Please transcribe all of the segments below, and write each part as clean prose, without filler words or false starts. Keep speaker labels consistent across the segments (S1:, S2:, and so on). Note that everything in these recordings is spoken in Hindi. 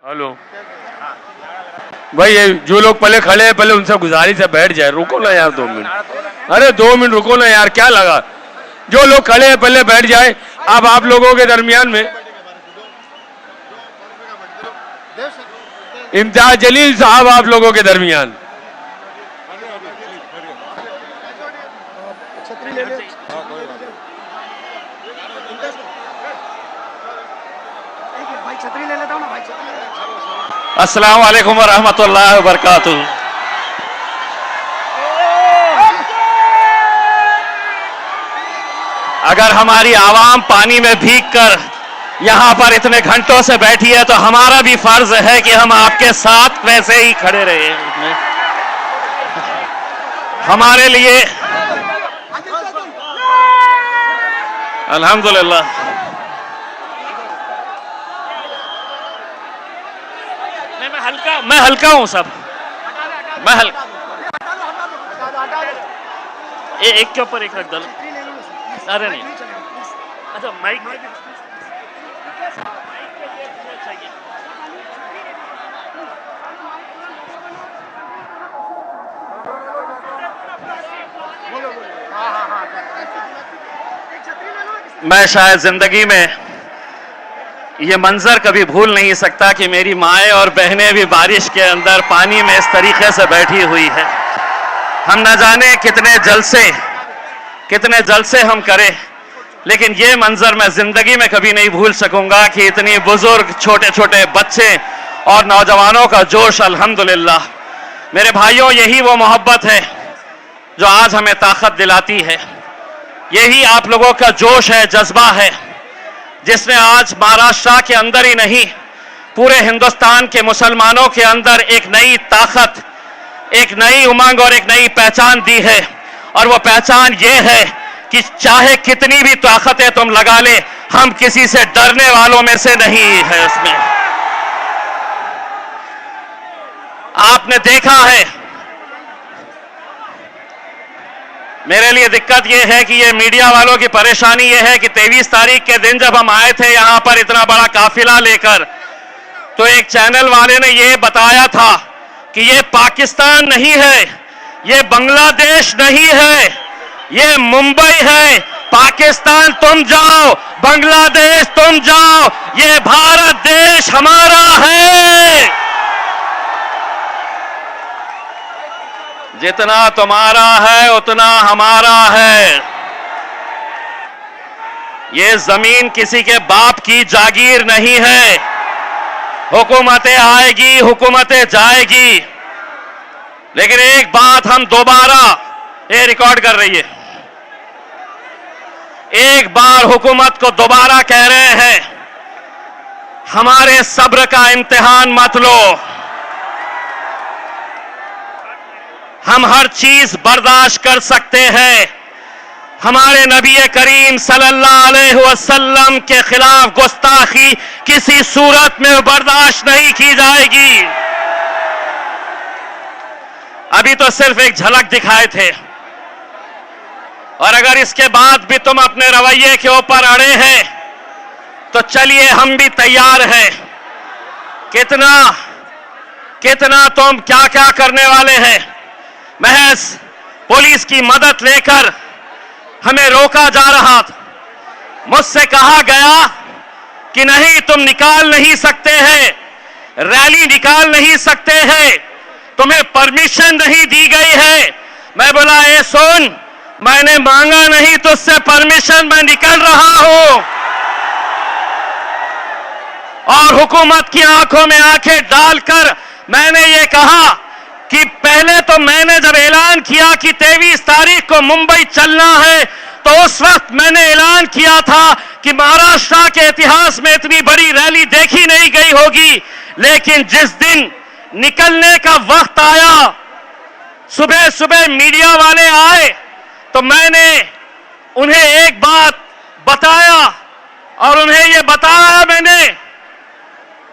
S1: हेलो भाई, ये जो लोग पहले खड़े हैं पहले उनसे गुजारिश है बैठ जाए। रुको ना यार 2 मिनट, अरे 2 मिनट रुको ना यार, क्या लगा। जो लोग खड़े हैं पहले बैठ जाए। अब आप लोगों के दरमियान में इम्तियाज जलील साहब आप लोगों के दरमियान।
S2: छतरी ले लेता हूँ ना भाई।
S3: अस्सलाम वालेकुम व रहमतुल्लाहि व बरकातुहू। अगर हमारी आवाम पानी में भीगकर यहाँ पर इतने घंटों से बैठी है तो हमारा भी फर्ज है कि हम आपके साथ वैसे ही खड़े रहे। हमारे लिए अल्हम्दुलिल्लाह मैं हल्का हूं सब। मैं हल्का एक के ऊपर एक रख दो। अरे नहीं, अच्छा माइक मैं शायद जिंदगी में ये मंजर कभी भूल नहीं सकता कि मेरी माएँ और बहनें भी बारिश के अंदर पानी में इस तरीके से बैठी हुई है। हम न जाने कितने जलसे हम करें, लेकिन ये मंजर मैं जिंदगी में कभी नहीं भूल सकूंगा कि इतनी बुजुर्ग, छोटे छोटे बच्चे और नौजवानों का जोश। अल्हम्दुलिल्लाह मेरे भाइयों, यही वो मोहब्बत है जो आज हमें ताकत दिलाती है। यही आप लोगों का जोश है, जज्बा है, जिसने आज महाराष्ट्र के अंदर ही नहीं पूरे हिंदुस्तान के मुसलमानों के अंदर एक नई ताकत, एक नई उमंग और एक नई पहचान दी है। और वो पहचान ये है कि चाहे कितनी भी ताकतें तुम लगा ले, हम किसी से डरने वालों में से नहीं है। उसमें आपने देखा है, मेरे लिए दिक्कत यह है कि ये मीडिया वालों की परेशानी यह है कि 23 तारीख के दिन जब हम आए थे यहां पर इतना बड़ा काफिला लेकर, तो एक चैनल वाले ने ये बताया था कि ये पाकिस्तान नहीं है, ये बांग्लादेश नहीं है, ये मुंबई है। पाकिस्तान तुम जाओ, बांग्लादेश तुम जाओ, ये भारत देश हमारा है। जितना तुम्हारा है उतना हमारा है। ये जमीन किसी के बाप की जागीर नहीं है। हुकूमतें आएगी, हुकूमतें जाएगी, लेकिन एक बात हम दोबारा, ये रिकॉर्ड कर रही है, एक बार हुकूमत को दोबारा कह रहे हैं, हमारे सब्र का इम्तिहान मत लो। हम हर चीज बर्दाश्त कर सकते हैं। हमारे नबी करीम सल्लल्लाहु अलैहि वसल्लम के खिलाफ गुस्ताखी किसी सूरत में बर्दाश्त नहीं की जाएगी। अभी तो सिर्फ एक झलक दिखाए थे, और अगर इसके बाद भी तुम अपने रवैये के ऊपर अड़े हैं तो चलिए हम भी तैयार हैं। कितना तुम क्या क्या करने वाले हैं। महज पुलिस की मदद लेकर हमें रोका जा रहा था। मुझसे कहा गया कि नहीं, तुम निकाल नहीं सकते हैं, रैली निकाल नहीं सकते हैं, तुम्हें परमिशन नहीं दी गई है। मैं बोला, ए सुन, मैंने मांगा नहीं तुझसे परमिशन, मैं निकल रहा हूं। और हुकूमत की आंखों में आंखें डालकर मैंने ये कहा कि पहले तो मैंने जब ऐलान किया कि 23 तारीख को मुंबई चलना है, तो उस वक्त मैंने ऐलान किया था कि महाराष्ट्र के इतिहास में इतनी बड़ी रैली देखी नहीं गई होगी। लेकिन जिस दिन निकलने का वक्त आया, सुबह सुबह मीडिया वाले आए, तो मैंने उन्हें एक बात बताया, और उन्हें यह बताया मैंने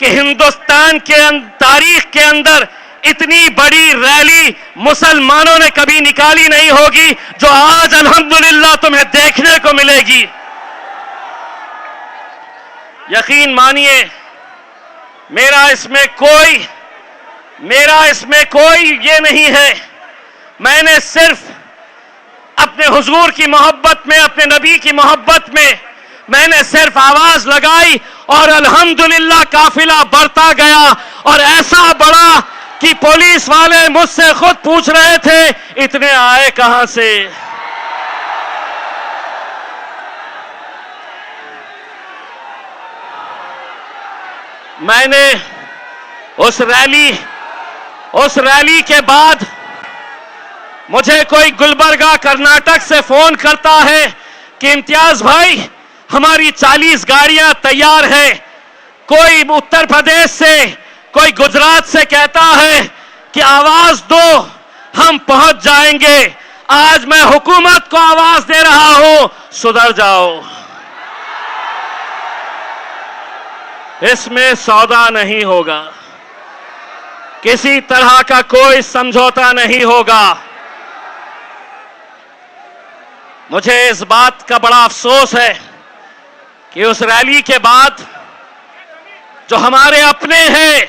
S3: कि हिंदुस्तान के तारीख के अंदर इतनी बड़ी रैली मुसलमानों ने कभी निकाली नहीं होगी जो आज अल्हम्दुलिल्लाह तुम्हें देखने को मिलेगी। यकीन मानिए मेरा इसमें कोई ये नहीं है। मैंने सिर्फ अपने हुजूर की मोहब्बत में, अपने नबी की मोहब्बत में मैंने सिर्फ आवाज लगाई और अल्हम्दुलिल्लाह काफिला बढ़ता गया और ऐसा बढ़ा कि पुलिस वाले मुझसे खुद पूछ रहे थे इतने आए कहां से। मैंने उस रैली के बाद मुझे कोई गुलबर्गा कर्नाटक से फोन करता है कि इम्तियाज भाई हमारी 40 गाड़ियां तैयार है। कोई उत्तर प्रदेश से, कोई गुजरात से कहता है कि आवाज दो हम पहुंच जाएंगे। आज मैं हुकूमत को आवाज दे रहा हूं, सुधर जाओ। इसमें सौदा नहीं होगा, किसी तरह का कोई समझौता नहीं होगा। मुझे इस बात का बड़ा अफसोस है कि उस रैली के बाद जो हमारे अपने हैं,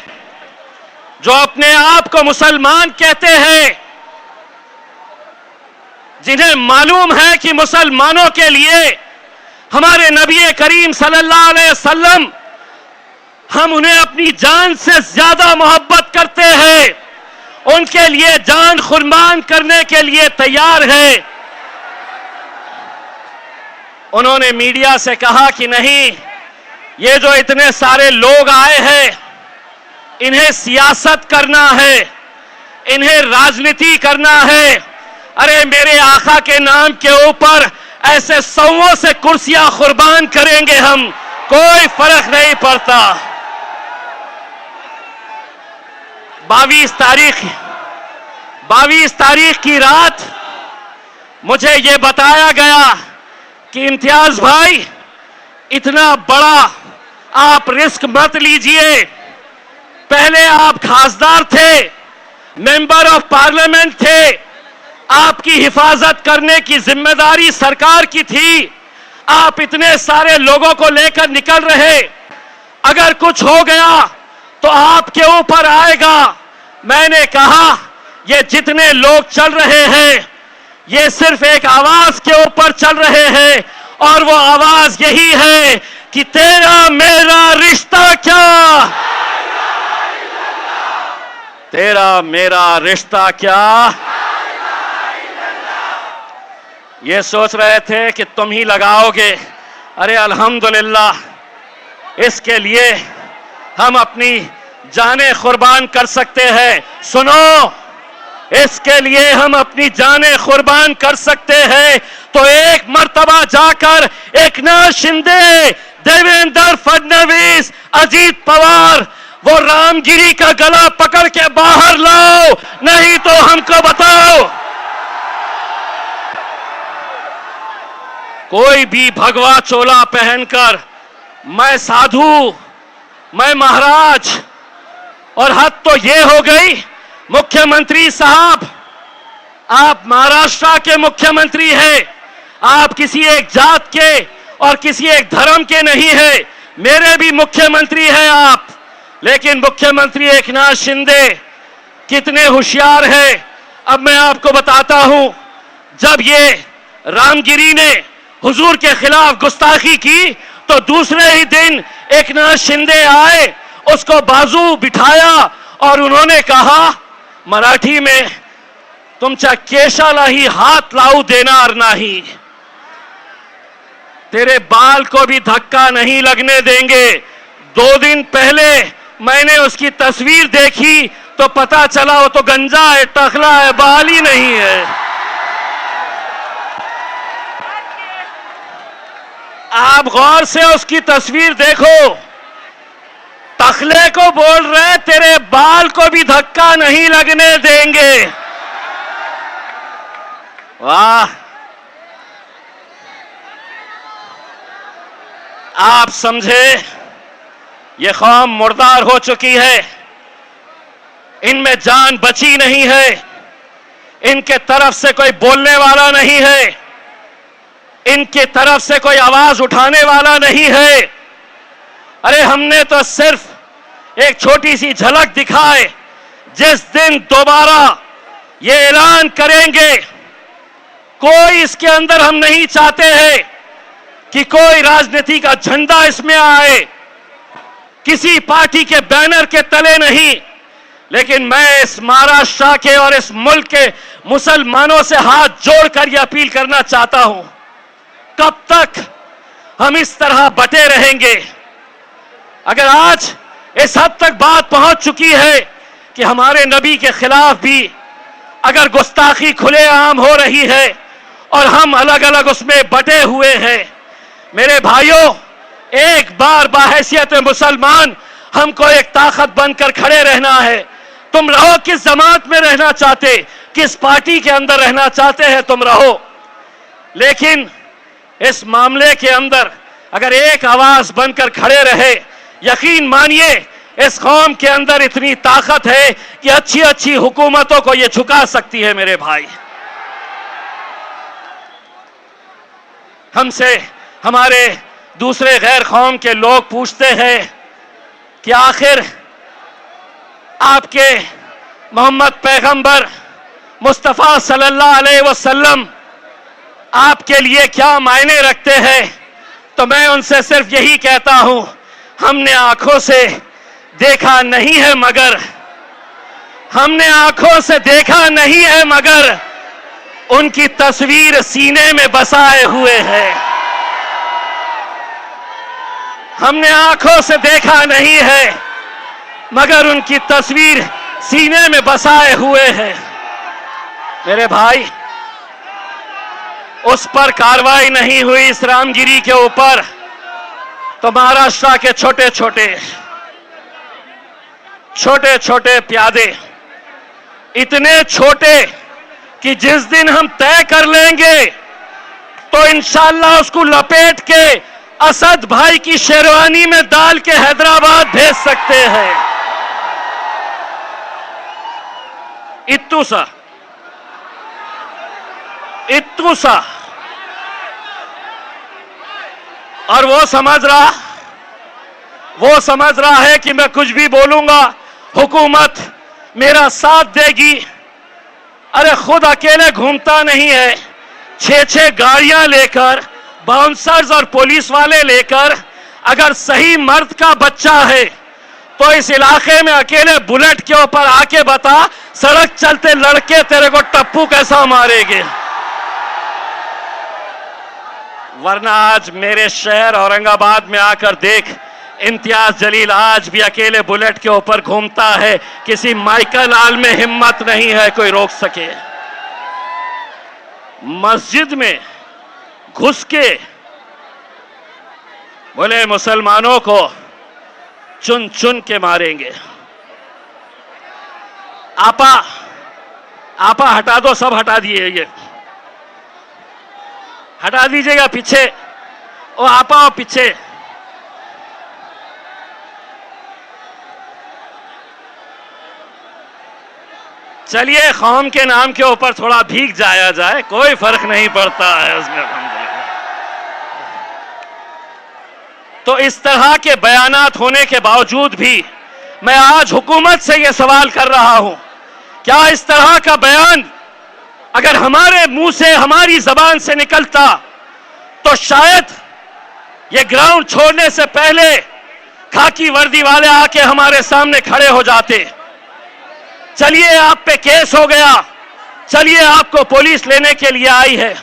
S3: जो अपने आप को मुसलमान कहते हैं, जिन्हें मालूम है कि मुसलमानों के लिए हमारे नबी करीम सल्लल्लाहु अलैहि वसल्लम, हम उन्हें अपनी जान से ज्यादा मोहब्बत करते हैं, उनके लिए जान कुर्बान करने के लिए तैयार है। उन्होंने मीडिया से कहा कि नहीं, ये जो इतने सारे लोग आए हैं इन्हें सियासत करना है, इन्हें राजनीति करना है। अरे मेरे आका के नाम के ऊपर ऐसे सौों से कुर्सियां कुर्बान करेंगे हम, कोई फर्क नहीं पड़ता। 22 तारीख की रात मुझे यह बताया गया कि इम्तियाज भाई इतना बड़ा आप रिस्क मत लीजिए। पहले आप खासदार थे, मेंबर ऑफ पार्लियामेंट थे, आपकी हिफाजत करने की जिम्मेदारी सरकार की थी। आप इतने सारे लोगों को लेकर निकल रहे, अगर कुछ हो गया तो आपके ऊपर आएगा। मैंने कहा ये जितने लोग चल रहे हैं ये सिर्फ एक आवाज के ऊपर चल रहे हैं और वो आवाज यही है कि तेरा मेरा रिश्ता क्या, तेरा मेरा रिश्ता क्या। ये सोच रहे थे कि तुम ही लगाओगे। अरे अल्हम्दुलिल्लाह इसके लिए हम अपनी जानें कुर्बान कर सकते हैं। सुनो, इसके लिए हम अपनी जानें कुर्बान कर सकते हैं। तो एक मर्तबा जाकर एकनाथ शिंदे, देवेंद्र फडणवीस, अजीत पवार, वो रामगिरी का गला पकड़ के बाहर लाओ, नहीं तो हमको बताओ। कोई भी भगवा चोला पहनकर मैं साधु, मैं महाराज, और हद तो ये हो गई मुख्यमंत्री साहब, आप महाराष्ट्र के मुख्यमंत्री हैं, आप किसी एक जात के और किसी एक धर्म के नहीं हैं, मेरे भी मुख्यमंत्री हैं आप। लेकिन मुख्यमंत्री एकनाथ शिंदे कितने होशियार हैं, अब मैं आपको बताता हूं। जब ये रामगिरी ने हुजूर के खिलाफ गुस्ताखी की तो दूसरे ही दिन एकनाथ शिंदे आए, उसको बाजू बिठाया और उन्होंने कहा मराठी में, तुमच्या केशाला ही हाथ लावू देणार नाही, तेरे बाल को भी धक्का नहीं लगने देंगे। 2 दिन पहले मैंने उसकी तस्वीर देखी तो पता चला वो तो गंजा है, टखला है, बाल ही नहीं है। आप गौर से उसकी तस्वीर देखो, टखले को बोल रहे तेरे बाल को भी धक्का नहीं लगने देंगे। वाह, आप समझे ये कौम मुर्दार हो चुकी है, इनमें जान बची नहीं है, इनके तरफ से कोई बोलने वाला नहीं है, इनकी तरफ से कोई आवाज उठाने वाला नहीं है। अरे हमने तो सिर्फ एक छोटी सी झलक दिखाए। जिस दिन दोबारा ये ऐलान करेंगे, कोई इसके अंदर हम नहीं चाहते हैं कि कोई राजनीति का झंडा इसमें आए, किसी पार्टी के बैनर के तले नहीं, लेकिन मैं इस महाराष्ट्र के और इस मुल्क के मुसलमानों से हाथ जोड़कर यह अपील करना चाहता हूं, कब तक हम इस तरह बटे रहेंगे? अगर आज इस हद तक बात पहुंच चुकी है कि हमारे नबी के खिलाफ भी अगर गुस्ताखी खुलेआम हो रही है और हम अलग अलग उसमें बटे हुए हैं, मेरे भाइयों, एक बार बाहैसियत मुसलमान हमको एक ताकत बनकर खड़े रहना है। तुम रहो किस जमात में रहना चाहते, किस पार्टी के अंदर रहना चाहते हैं, तुम रहो, लेकिन इस मामले के अंदर अगर एक आवाज बनकर खड़े रहे, यकीन मानिए इस कौम के अंदर इतनी ताकत है कि अच्छी अच्छी हुकूमतों को यह झुका सकती है। मेरे भाई, हमसे हमारे दूसरे गैर कौम के लोग पूछते हैं कि आखिर आपके मोहम्मद पैगंबर मुस्तफ़ा सल्लल्लाहु अलैहि वसल्लम आपके लिए क्या मायने रखते हैं? तो मैं उनसे सिर्फ यही कहता हूं, हमने आंखों से देखा नहीं है मगर, हमने आंखों से देखा नहीं है मगर उनकी तस्वीर सीने में बसाए हुए है। हमने आंखों से देखा नहीं है मगर उनकी तस्वीर सीने में बसाए हुए है। मेरे भाई, उस पर कार्रवाई नहीं हुई इस रामगिरी के ऊपर, तो महाराष्ट्र के छोटे छोटे प्यादे, इतने छोटे कि जिस दिन हम तय कर लेंगे तो इंशाअल्लाह उसको लपेट के असद भाई की शेरवानी में डाल के हैदराबाद भेज सकते हैं। इत्तू सा और वो समझ रहा है कि मैं कुछ भी बोलूंगा हुकूमत मेरा साथ देगी। अरे खुद अकेले घूमता नहीं है, 6-6 गाड़ियां लेकर, बाउंसर्स और पुलिस वाले लेकर, अगर सही मर्द का बच्चा है तो इस इलाके में अकेले बुलेट के ऊपर आके बता, सड़क चलते लड़के तेरे को टप्पू कैसा मारेंगे। वरना आज मेरे शहर औरंगाबाद में आकर देख, इम्तियाज जलील आज भी अकेले बुलेट के ऊपर घूमता है, किसी माइकल आल में हिम्मत नहीं है कोई रोक सके। मस्जिद में घुस के बोले मुसलमानों को चुन चुन के मारेंगे। आपा हटा दो, सब हटा दिए, ये हटा दीजिएगा पीछे, ओ आपा और पीछे। चलिए कौम के नाम के ऊपर थोड़ा भीग जाया जाए, कोई फर्क नहीं पड़ता है उसमें। तो इस तरह के बयानात होने के बावजूद भी मैं आज हुकूमत से यह सवाल कर रहा हूं, क्या इस तरह का बयान अगर हमारे मुंह से, हमारी जबान से निकलता तो शायद ये ग्राउंड छोड़ने से पहले खाकी वर्दी वाले आके हमारे सामने खड़े हो जाते। चलिए आप पे केस हो गया, चलिए आपको पुलिस लेने के लिए आई है।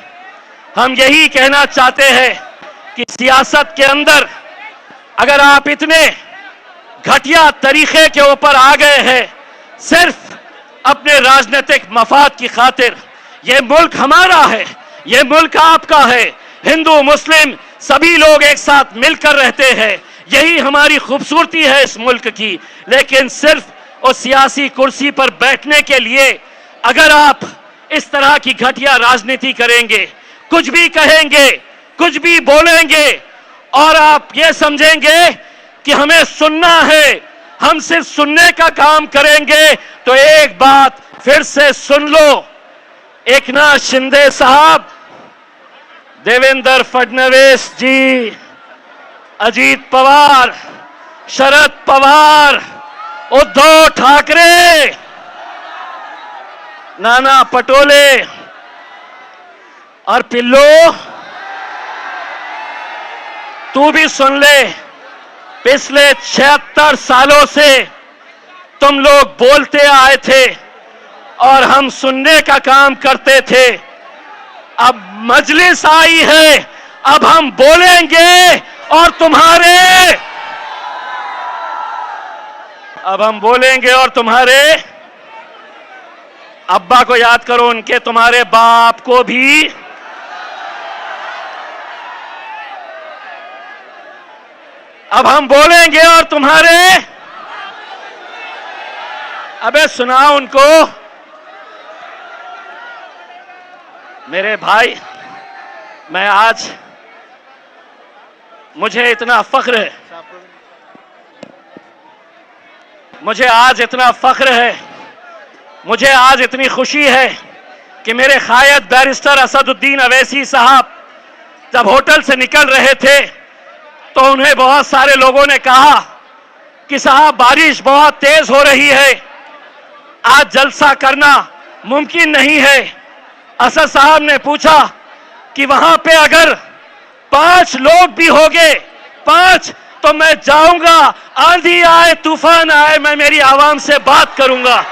S3: हम यही कहना चाहते हैं कि सियासत के अंदर अगर आप इतने घटिया तरीके के ऊपर आ गए हैं सिर्फ अपने राजनीतिक मफाद की खातिर, ये मुल्क हमारा है, ये मुल्क आपका है, हिंदू मुस्लिम सभी लोग एक साथ मिलकर रहते हैं, यही हमारी खूबसूरती है इस मुल्क की। लेकिन सिर्फ उस सियासी कुर्सी पर बैठने के लिए अगर आप इस तरह की घटिया राजनीति करेंगे, कुछ भी कहेंगे, कुछ भी बोलेंगे और आप ये समझेंगे कि हमें सुनना है, हम सिर्फ सुनने का काम करेंगे, तो एक बात फिर से सुन लो, एकनाथ शिंदे साहब, देवेंद्र फडणवीस जी, अजीत पवार, शरद पवार, उद्धव ठाकरे, नाना पटोले और पिल्लो, तू भी सुन ले, पिछले 76 सालों से तुम लोग बोलते आए थे और हम सुनने का काम करते थे। अब मजलिस आई है, अब हम बोलेंगे और तुम्हारे अब्बा को याद करो, उनके तुम्हारे बाप को भी अब हम बोलेंगे और अबे सुनाओ उनको। मेरे भाई, मुझे इतना फख्र है, मुझे आज इतनी खुशी है कि मेरे कायद बैरिस्टर असदुद्दीन अवैसी साहब जब होटल से निकल रहे थे तो उन्हें बहुत सारे लोगों ने कहा कि साहब बारिश बहुत तेज हो रही है, आज जलसा करना मुमकिन नहीं है। असद साहब ने पूछा कि वहां पे अगर 5 लोग भी होंगे, 5, तो मैं जाऊंगा, आंधी आए तूफान आए, मैं मेरी आवाम से बात करूंगा।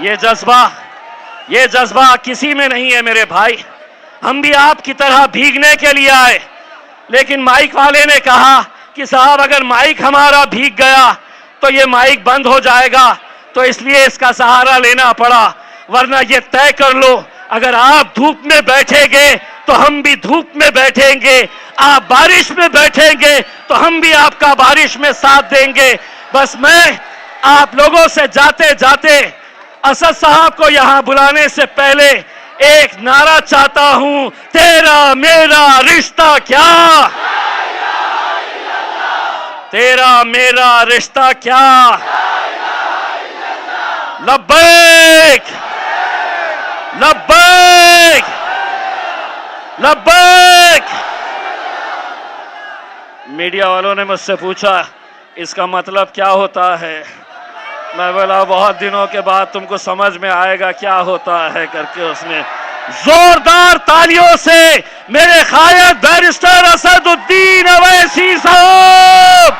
S3: ये जज्बा किसी में नहीं है मेरे भाई। हम भी आपकी तरह भीगने के लिए आए, लेकिन माइक वाले ने कहा कि साहब अगर माइक हमारा भीग गया तो ये माइक बंद हो जाएगा, तो इसलिए इसका सहारा लेना पड़ा। वरना ये तय कर लो, अगर आप धूप में बैठेंगे तो हम भी धूप में बैठेंगे, आप बारिश में बैठेंगे तो हम भी आपका बारिश में साथ देंगे। बस मैं आप लोगों से जाते जाते असद साहब को यहां बुलाने से पहले एक नारा चाहता हूं, तेरा मेरा रिश्ता क्या, तेरा मेरा रिश्ता क्या, लब्बैक लब्बैक लब्बैक। मीडिया वालों ने मुझसे पूछा इसका मतलब क्या होता है, मैं बोला बहुत दिनों के बाद तुमको समझ में आएगा क्या होता है करके उसने जोरदार तालियों से मेरे कायद बैरिस्टर असदुद्दीन अवैसी साहब